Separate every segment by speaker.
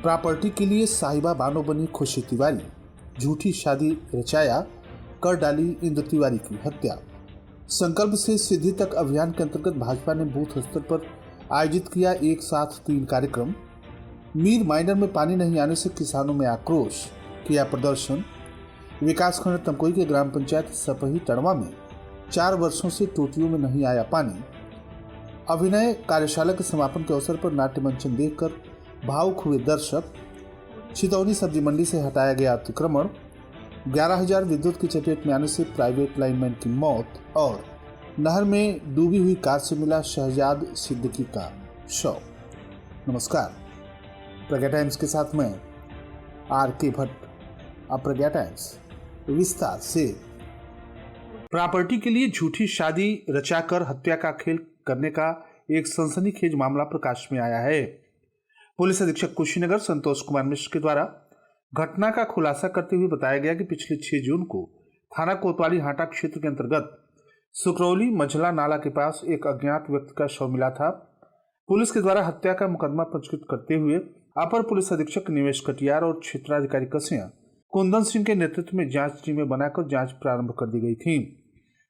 Speaker 1: Property के लिए साहिबा बानो बनी खुशी तिवारी, झूठी शादी रचाया, कर डाली इंद्र तिवारी की हत्या। संकल्प से सिद्धि तक अभियान के अंतर्गत भाजपा ने बूथ स्तर पर आयोजित किया एक साथ 3 कार्यक्रम। मीर माइनर में पानी नहीं आने से किसानों में आक्रोश, किया प्रदर्शन। विकासखंड तमकोई के ग्राम पंचायत सपही टड़वा में 4 वर्षों से टोटियों में नहीं आया पानी। अभिनय कार्यशाला के समापन के अवसर पर नाट्य मंचन देखकर भावुक हुए दर्शक। छितौनी सब्जी मंडी से हटाया गया अतिक्रमण। 11,000 विद्युत की चपेट में आने से प्राइवेट लाइनमैन की मौत और नहर में डूबी हुई कार से मिला शहजाद सिद्दीकी का शव। नमस्कार, प्रज्ञा टाइम्स के साथ मैं आर.के. भट्ट। अब प्रज्ञा टाइम्स विस्तार से। प्रॉपर्टी के लिए झूठी शादी रचाकर हत्या का खेल करने का एक सनसनीखेज मामला प्रकाश में आया है। पुलिस अधीक्षक कुशीनगर संतोष कुमार मिश्र के द्वारा घटना का खुलासा करते हुए बताया गया कि पिछले 6 जून को थाना कोतवाली हाटा क्षेत्र के अंतर्गत सुकरौली मझला नाला के पास एक अज्ञात व्यक्ति का शव मिला था। पुलिस के द्वारा हत्या का मुकदमा पंजीकृत करते हुए अपर पुलिस अधीक्षक निवेश कटियार और क्षेत्राधिकारी कसिया कुंदन सिंह के नेतृत्व में जांच टीमें बनाकर जांच प्रारंभ कर दी गई थी।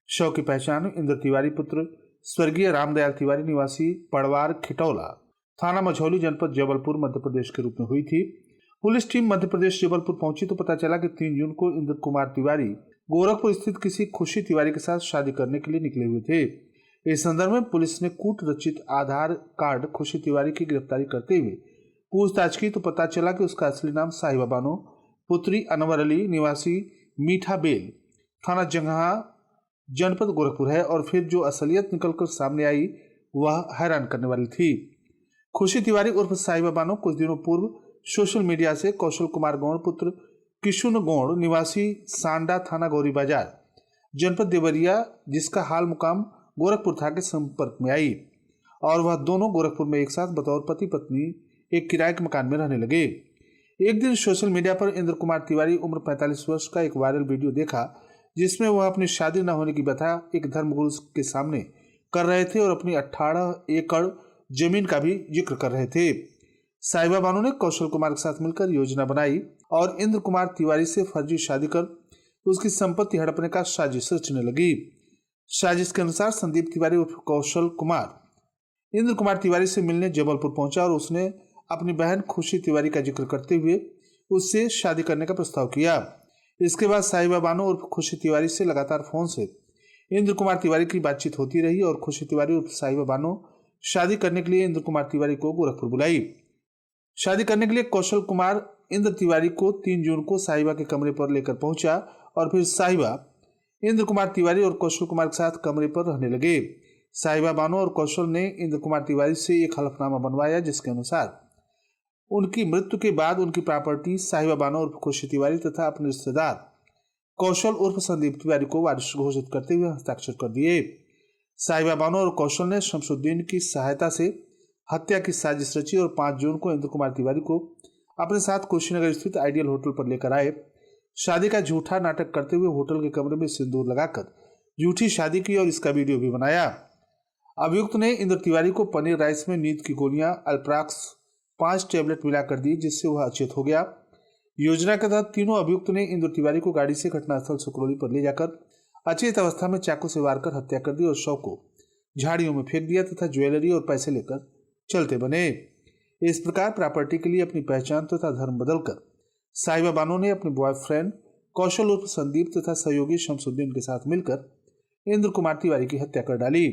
Speaker 1: शव की पहचान इंद्र तिवारी पुत्र स्वर्गीय रामदयाल तिवारी निवासी पड़वार खिटौला, थाना मझौली, जनपद जबलपुर, मध्य प्रदेश के रूप में हुई थी। पुलिस टीम मध्य प्रदेश जबलपुर पहुंची तो पता चला कि 3 जून को इंद्र कुमार तिवारी गोरखपुर स्थित किसी खुशी तिवारी के साथ शादी करने के लिए निकले हुए थे। इस संदर्भ में पुलिस ने कूट रचित आधार कार्ड खुशी तिवारी की गिरफ्तारी करते हुए पूछताछ की तो पता चला कि उसका असली नाम साहिबा बानो पुत्री अनवर अली निवासी मीठा बेल, थाना जंगहा, जनपद गोरखपुर है। और फिर जो असलियत निकलकर सामने आई वह हैरान करने वाली थी। खुशी तिवारी उर्फ साहिबा बानो कुछ दिनों पूर्व सोशल मीडिया से कौशल कुमार गौड़ पुत्र किशुन गौड़ निवासी सांडा, थाना गौरी बाजार, जनपद देवरिया, जिसका हाल मुकाम गोरखपुर था, के संपर्क में आई और वह दोनों गोरखपुर में एक साथ बतौर पति पत्नी एक किराए के मकान में रहने लगे। एक दिन सोशल मीडिया पर इंद्र कुमार तिवारी उम्र 45 वर्ष का एक वायरल वीडियो देखा जिसमें वह अपनी शादी न होने की बता एक धर्मगुरु के सामने कर रहे थे और अपनी 18 एकड़ जमीन का भी जिक्र कर रहे थे। साहिबा बानो ने कौशल कुमार के साथ मिलकर योजना बनाई और इंद्र कुमार तिवारी से फर्जी शादी कर उसकी संपत्ति हड़पने का साजिश रचने लगी। साजिश के अनुसार संदीप तिवारी उर्फ कौशल कुमार इंद्र कुमार तिवारी से मिलने जबलपुर पहुंचा और उसने अपनी बहन खुशी तिवारी का जिक्र करते हुए उससे शादी करने का प्रस्ताव किया। इसके बाद साहिबा बानो उर्फ खुशी तिवारी से लगातार फोन से इंद्र कुमार तिवारी की बातचीत होती रही और खुशी तिवारी उर्फ साहिबा बानो शादी करने के लिए इंद्र कुमार तिवारी को गोरखपुर बुलाई। शादी करने के लिए कौशल कुमार इंद्र तिवारी को 3 जून को साहिबा के कमरे पर लेकर पहुंचा और फिर साहिबा इंद्र कुमार तिवारी और कौशल कुमार के साथ कमरे पर रहने लगे। साहिबा बानो और कौशल ने इंद्र कुमार तिवारी से एक हलफनामा बनवाया जिसके अनुसार उनकी मृत्यु के बाद उनकी प्रॉपर्टी साहिबा बानो उर्फ खुशी तिवारी तथा अपने रिश्तेदार कौशल उर्फ संदीप तिवारी को वारिस घोषित करते हुए हस्ताक्षर कर दिए। साहिबा बानो और कौशल ने शमसुद्दीन की सहायता से हत्या की साजिश रची और 5 जून को इंद्र कुमार तिवारी को अपने साथ कुशीनगर स्थित आइडियल होटल पर लेकर आए। शादी का झूठा नाटक करते हुए होटल के कमरे में सिंदूर लगाकर झूठी शादी की और इसका वीडियो भी बनाया। अभियुक्त ने इंद्र तिवारी को पनीर राइस में नींद की गोलियां अल्प्राक्स 5 टैबलेट मिलाकर दी जिससे वह अचेत हो गया। योजना के तहत तीनों अभियुक्त ने इंद्र तिवारी को गाड़ी से घटनास्थल सुकरौली पर ले जाकर अचेत अवस्था में चाकू से वार कर हत्या कर दी और शव को झाड़ियों में फेंक दिया तथा ज्वेलरी और पैसे लेकर चलते बने। इस प्रकार प्रॉपर्टी के लिए अपनी पहचान तथा धर्म बदलकर साहिबा बानो ने अपने बॉयफ्रेंड कौशल उर्फ संदीप तथा सहयोगी शमसुद्दीन के साथ मिलकर इंद्र कुमार तिवारी की हत्या कर डाली।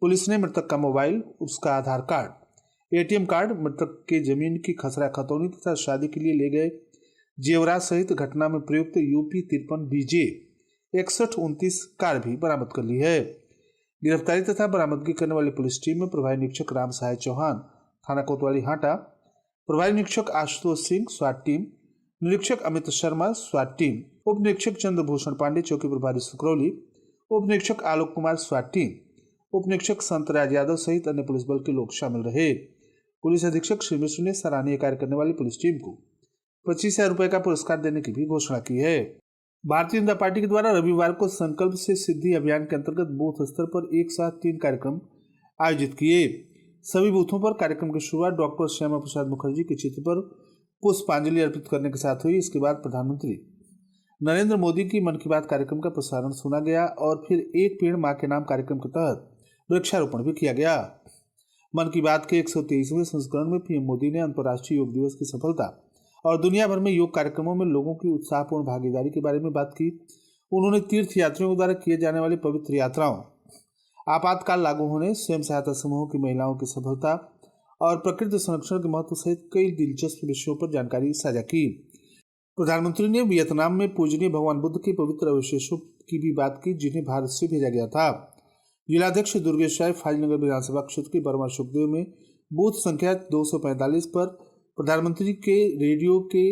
Speaker 1: पुलिस ने मृतक का मोबाइल, उसका आधार कार्ड, ATM कार्ड, मृतक के जमीन की खसरा खतौनी तथा शादी के लिए ले गए जेवरात सहित घटना में प्रयुक्त UP 53 BJ 6129 कार भी बरामद कर ली है। गिरफ्तारी तथा बरामदगी करने वाली पुलिस टीम में प्रभारी निरीक्षक राम सहाय चौहान, थाना कोतवाली हाटा, प्रभारी निरीक्षक आशुतोष सिंह, स्वाट टीम, निरीक्षक अमित शर्मा, स्वाट टीम, उप निरीक्षक चंद्रभूषण पांडे, चौकी प्रभारी सुकरौली, उप निरीक्षक आलोक कुमार, स्वाट टीम, उप निरीक्षक संतराज यादव सहित अन्य पुलिस बल के लोग शामिल रहे। पुलिस अधीक्षक श्री मिश्र ने सराहनीय कार्य करने वाली पुलिस टीम को 25,000 रुपए का पुरस्कार देने की भी घोषणा की है। भारतीय जनता पार्टी के द्वारा रविवार को संकल्प से सिद्धि अभियान के अंतर्गत बूथ स्तर पर एक साथ 3 कार्यक्रम आयोजित किए। सभी बूथों पर कार्यक्रम की शुरुआत डॉक्टर श्यामा प्रसाद मुखर्जी के चित्र पर पुष्पांजलि अर्पित करने के साथ हुई। इसके बाद प्रधानमंत्री नरेंद्र मोदी की मन की बात कार्यक्रम का प्रसारण सुना गया और फिर एक पेड़ मां के नाम कार्यक्रम के तहत वृक्षारोपण भी किया गया। मन की बात के 123वें संस्करण में पीएम मोदी ने अंतर्राष्ट्रीय योग दिवस की सफलता और दुनिया भर में योग कार्यक्रमों में लोगों की उत्साहपूर्ण भागीदारी के बारे में बात की। उन्होंने तीर्थ यात्रियों द्वारा किए जाने वाली पवित्र यात्राओं, आपातकाल लागू होने, स्वयं सहायता समूहों की महिलाओं की सफलता और प्रकृति संरक्षण के महत्व सहित कई दिलचस्प विषयों पर जानकारी साझा की। प्रधानमंत्री ने वियतनाम में पूजनीय भगवान बुद्ध के पवित्र अवशेषों की भी बात की, जिन्हें भारत से भेजा गया था। जिलाध्यक्ष दुर्गेश राय फाजिलनगर विधानसभा क्षेत्र के बर्मा सुखदेव में बूथ संख्या 245 पर प्रधानमंत्री के रेडियो के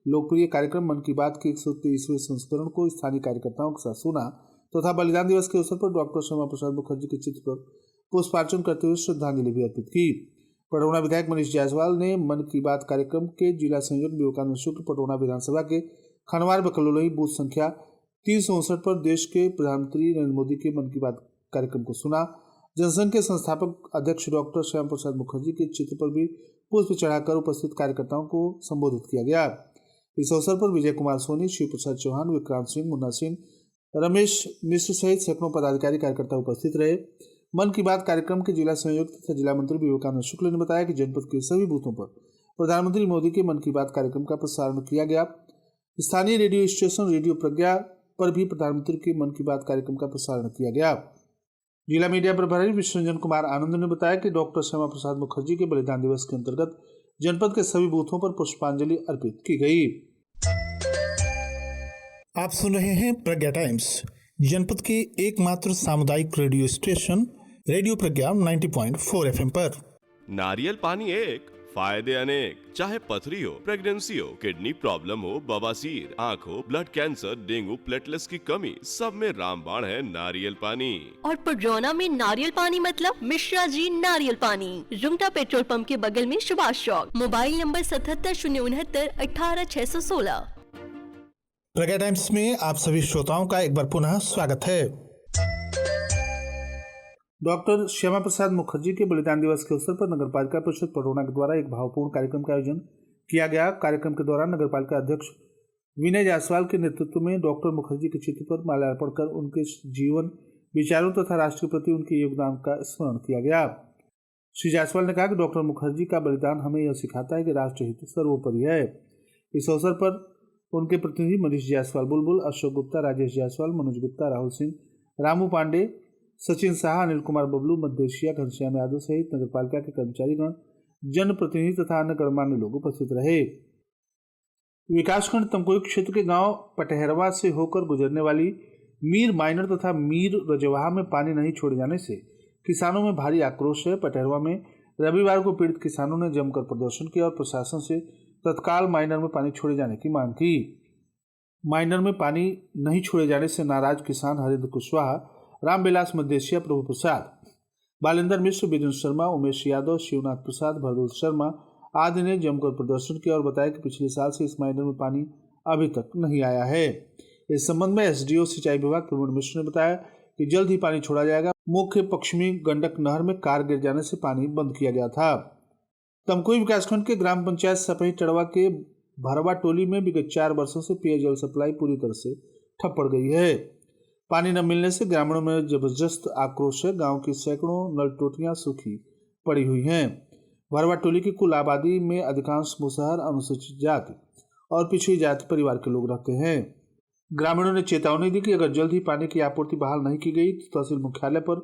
Speaker 1: लोकप्रिय कार्यक्रम मन की बात के 123वें संस्करण को स्थानीय कार्यकर्ताओं के साथ सुना तथा बलिदान दिवस के अवसर पर डॉक्टर श्यामा प्रसाद मुखर्जी के चित्र पर पुष्पार्चन करते हुए श्रद्धांजलि भी अर्पित की। पटौना विधायक मनीष जायसवाल ने मन की बात कार्यक्रम के जिला संयोजक विवेकानंद शुक्ल पटौना विधानसभा के खनवार बकलोलही बूथ संख्या 359 पर देश के प्रधानमंत्री नरेंद्र मोदी के मन की बात कार्यक्रम को सुना। जनसंघ के संस्थापक अध्यक्ष डॉक्टर श्यामा प्रसाद मुखर्जी के चित्र पर भी पुष्प चढ़ाकर उपस्थित कार्यकर्ताओं को संबोधित किया गया। इस अवसर पर विजय कुमार सोनी, शिव प्रसाद चौहान, विक्रांत सिंह, मुन्ना सिंह, रमेश मिश्र सहित सैकड़ों पदाधिकारी कार्यकर्ता उपस्थित रहे। मन की बात कार्यक्रम के जिला संयोजक तथा जिला मंत्री विवेकानंद शुक्ल ने बताया कि जनपद के सभी बूथों पर प्रधानमंत्री मोदी के मन की बात कार्यक्रम का प्रसारण किया गया। स्थानीय रेडियो स्टेशन रेडियो प्रज्ञा पर भी प्रधानमंत्री के मन की बात कार्यक्रम का प्रसारण किया गया। जिला मीडिया प्रभारी विश्वरंजन कुमार आनंद ने बताया कि डॉक्टर श्यामा प्रसाद मुखर्जी के बलिदान दिवस के अंतर्गत जनपद के सभी बूथों पर पुष्पांजलि अर्पित की गई।
Speaker 2: आप सुन रहे हैं प्रज्ञा टाइम्स, जनपद के एकमात्र सामुदायिक रेडियो स्टेशन रेडियो प्रज्ञा 90.4 FM पर।
Speaker 3: नारियल पानी एक, फायदे अनेक। चाहे पथरी हो, प्रेगनेंसी हो, किडनी प्रॉब्लम हो, बवासीर, आँख हो, ब्लड कैंसर, डेंगू, प्लेटलेट्स की कमी, सब में रामबाण है नारियल पानी।
Speaker 4: और पडरौना में नारियल पानी मतलब मिश्रा जी नारियल पानी, रुंगटा पेट्रोल पंप के बगल में Subhash Chowk. Mobile number 77 069 18 616।
Speaker 2: Pragya Times में आप सभी श्रोताओं का एक बार पुनः स्वागत है।
Speaker 1: डॉक्टर श्यामा प्रसाद मुखर्जी के बलिदान दिवस के अवसर पर नगरपालिका परिषद पटौना के द्वारा एक भावपूर्ण कार्यक्रम का आयोजन किया गया। कार्यक्रम के दौरान नगरपालिका अध्यक्ष विनय जायसवाल के नेतृत्व में डॉक्टर मुखर्जी के चित्र पर माल्यार्पण कर उनके जीवन, विचारों तथा राष्ट्र के प्रति उनके योगदान का स्मरण किया गया। श्री जायसवाल ने कहा कि डॉक्टर मुखर्जी का बलिदान हमें यह सिखाता है कि राष्ट्रहित सर्वोपरि है। इस अवसर पर उनके प्रतिनिधि मनीष जायसवाल बुलबुल, अशोक गुप्ता, राजेश जायसवाल, मनोज गुप्ता, राहुल सिंह, रामू पांडे, सचिन शाह, अनिल कुमार बबलू, मध्य घनश्याम यादव सहित नगरपालिका के कर्मचारीगण, जनप्रतिनिधि तथा अन्य गणमान्य लोग उपस्थित रहे। विकासखंड तमकुही क्षेत्र के गांव पटहरवा से होकर गुजरने वाली मीर माइनर तथा मीर रजवाहा में पानी नहीं छोड़े जाने से किसानों में भारी आक्रोश है। पटहरवा में रविवार को पीड़ित किसानों ने जमकर प्रदर्शन किया और प्रशासन से तत्काल माइनर में पानी छोड़े जाने की मांग की। माइनर में पानी नहीं छोड़े जाने से नाराज किसान हरिंद्र कुशवाहा, रामविलास मदेशिया, प्रभु प्रसाद, बालेंद्र मिश्र, विजेंद्र शर्मा, उमेश यादव, शिवनाथ प्रसाद, भरदूल शर्मा आदि ने जमकर प्रदर्शन किया और बताया कि पिछले साल से इस माइनर में पानी अभी तक नहीं आया है। इस संबंध में एसडीओ सिंचाई विभाग प्रवीण मिश्र ने बताया कि जल्द ही पानी छोड़ा जाएगा। मुख्य पश्चिमी गंडक नहर में कार गिर जाने से पानी बंद किया गया था। तमकुही विकासखंड के ग्राम पंचायत सपही टड़वा के भरवा टोली में विगत 4 वर्षों से पेयजल सप्लाई पूरी तरह से ठप पड़ गई है। पानी न मिलने से ग्रामीणों में जबरदस्त आक्रोश है। गांव की सैकड़ों नल टोटियां सूखी पड़ी हुई हैं। भरवा टोली की कुल आबादी में अधिकांश मुसहर, अनुसूचित जाति और पिछड़ी जाति परिवार के लोग रहते हैं। ग्रामीणों ने चेतावनी दी कि अगर जल्द ही पानी की आपूर्ति बहाल नहीं की गई तो तहसील मुख्यालय पर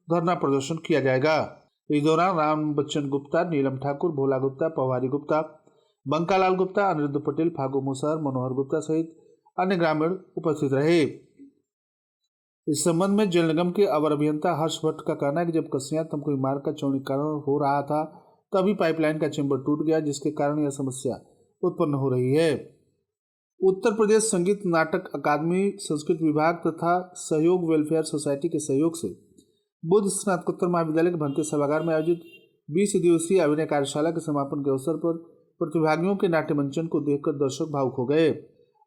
Speaker 1: धरना प्रदर्शन किया जाएगा। इस दौरान राम बच्चन गुप्ता, नीलम ठाकुर, भोला गुप्ता, पवारी गुप्ता, बंकालाल गुप्ता, अनिरुद्ध पटेल, फागू मुसहर, मनोहर गुप्ता सहित अन्य ग्रामीण उपस्थित रहे। इस संबंध में जल निगम के अवर अभियंता हर्ष भट्ट का कहना है कि जब कसिया तमकुही मार्ग का चौड़ीकरण हो रहा था तभी पाइपलाइन का चेंबर टूट गया, जिसके कारण यह समस्या उत्पन्न हो रही है। उत्तर प्रदेश संगीत नाटक अकादमी, संस्कृत विभाग तथा सहयोग वेलफेयर सोसाइटी के सहयोग से बुद्ध स्नातकोत्तर महाविद्यालय के भंते सभागार में आयोजित 20 दिवसीय अभिनय कार्यशाला के समापन के अवसर पर प्रतिभागियों के नाट्य मंचन को देखकर दर्शक भावुक हो गए।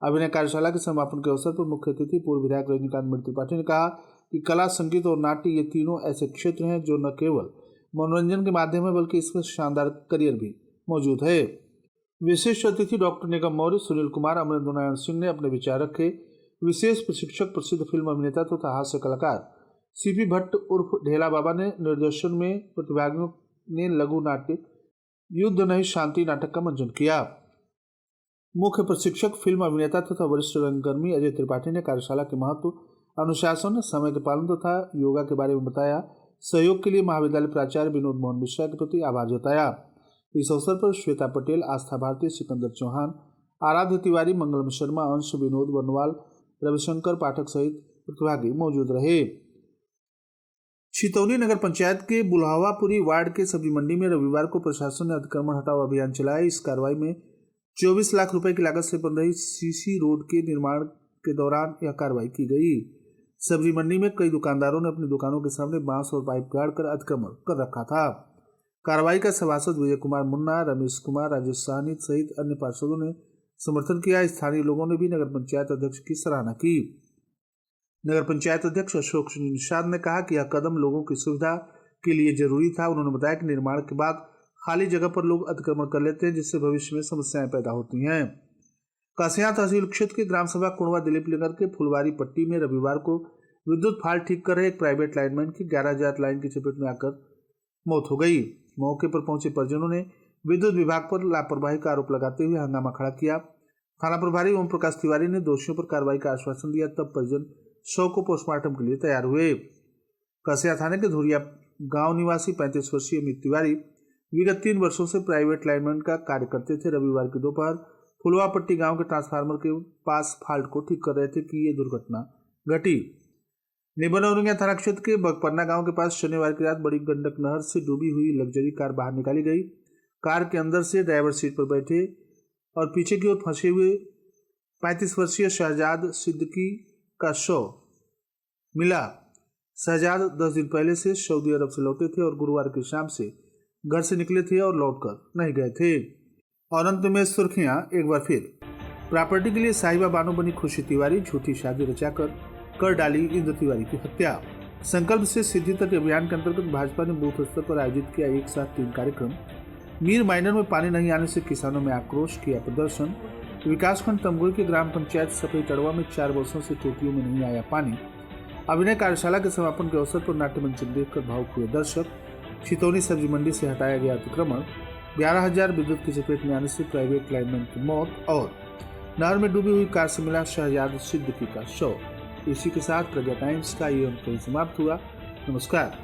Speaker 1: अभिनय कार्यशाला के समापन के अवसर पर मुख्य अतिथि पूर्व विधायक रजनीकांत मित्र त्रिपाठी ने कहा कि कला, संगीत और नाट्य ये तीनों ऐसे क्षेत्र हैं जो न केवल मनोरंजन के माध्यम है बल्कि इसमें शानदार करियर भी मौजूद है। विशिष्ट अतिथि डॉक्टर निगम मौर्य, सुनील कुमार, अमरेंद्र नारायण सिंह ने अपने विचार रखे। विशेष प्रशिक्षक प्रसिद्ध फिल्म अभिनेता तथा हास्य कलाकार सीपी भट्ट उर्फ ढेला बाबा ने निर्देशन में प्रतिभागियों ने लघु नाट्य युद्ध नहीं शांति नाटक का मंचन किया। मुख्य प्रशिक्षक फिल्म अभिनेता तथा वरिष्ठ रंगकर्मी अजय त्रिपाठी ने कार्यशाला के महत्व, अनुशासन, समय के पालन तथा योगा के बारे में बताया। सहयोग के लिए महाविद्यालय प्राचार्य विनोद मोहन मिश्रा के प्रति आभार जताया। इस अवसर पर श्वेता पटेल, आस्था भारती, सिकंदर चौहान, आराध्य तिवारी, मंगलम शर्मा, अंश, विनोद वर्णवाल, रविशंकर पाठक सहित प्रतिभागी मौजूद रहे। छितौनी नगर पंचायत के बुल्हावापुरी वार्ड के सब्जी मंडी में रविवार को प्रशासन ने अतिक्रमण हटाओ अभियान चलाया। इस कार्रवाई में 24 लाख रुपए की लागत से बन रही सीसी रोड के निर्माण के दौरान यह कार्रवाई की गई। सब्जी मंडी में कई दुकानदारों ने अपनी दुकानों के सामने बांस और पाइप गाड़कर अतिक्रमण कर रखा था। कार्रवाई का सभासद विजय कुमार मुन्ना, रमेश कुमार, राजेश साहनी सहित अन्य पार्षदों ने समर्थन किया। स्थानीय लोगों ने भी नगर पंचायत अध्यक्ष की सराहना की। नगर पंचायत अध्यक्ष अशोक निषाद ने कहा कि यह कदम लोगों की सुविधा के लिए जरूरी था। उन्होंने बताया कि निर्माण के बाद खाली जगह पर लोग अतिक्रमण कर लेते हैं, जिससे भविष्य में समस्याएं पैदा होती हैं। कसिया तहसील क्षेत्र के ग्राम सभा कुंडवा दिलीप नगर के फुलवारी पट्टी में रविवार को विद्युत फाल्ट ठीक कर रहे एक प्राइवेट लाइनमैन की 11,000 लाइन की चपेट में आकर मौत हो गई। मौके पर पहुंचे परिजनों ने विद्युत विभाग पर लापरवाही का आरोप लगाते हुए हंगामा खड़ा किया। थाना प्रभारी ओम प्रकाश तिवारी ने दोषियों पर कार्रवाई का आश्वासन दिया। तब परिजन शव को पोस्टमार्टम के लिए तैयार हुए। कसिया थाने के धुरिया गांव निवासी 35 वर्षीय अमित तिवारी विगत 3 वर्षों से प्राइवेट लाइनमैन का कार्य करते थे। रविवार की दोपहर फुलवापट्टी गांव के ट्रांसफार्मर के पास फाल्ट को ठीक कर रहे थे कि ये दुर्घटना घटी। निबन औरंगिया थाना क्षेत्र के बगपन्ना गांव के पास शनिवार की रात बड़ी गंडक नहर से डूबी हुई लग्जरी कार बाहर निकाली गई। कार के अंदर से ड्राइवर सीट पर बैठे और पीछे की ओर फंसे हुए 35 वर्षीय शहजाद सिद्दीकी का शव मिला। शहजाद 10 दिन पहले से सऊदी अरब से लौटे थे और गुरुवार की शाम से घर से निकले थे और लौटकर नहीं गए थे। और अंत में सुर्खियां एक बार फिर। प्रॉपर्टी के लिए साहिबा बानो बनी खुशी तिवारी, झूठी शादी रचाकर कर डाली इंद्र तिवारी की हत्या। संकल्प से सिद्धि तक अभियान के अंतर्गत भाजपा ने बूथ स्तर पर आयोजित किया एक साथ 3 कार्यक्रम। मीर माइनर में पानी नहीं आने से किसानों में आक्रोश, किया प्रदर्शन। विकासखंड तमगुई के ग्राम पंचायत सफेद टड़वा में 4 वर्षों से टोटियों में नहीं आया पानी। अभिनय कार्यशाला के समापन के अवसर पर नाट्य मंचन देखकर भावुक हुए दर्शक। छितौनी सब्जी मंडी से हटाया गया अतिक्रमण। 11,000 विद्युत की चपेट में आने से प्राइवेट लाइनमैन की मौत और नहर में डूबी हुई कार से मिला शहजाद सिद्दीकी का शव। इसी के साथ प्रज्ञा टाइम्स का ये अंक समाप्त हुआ। नमस्कार।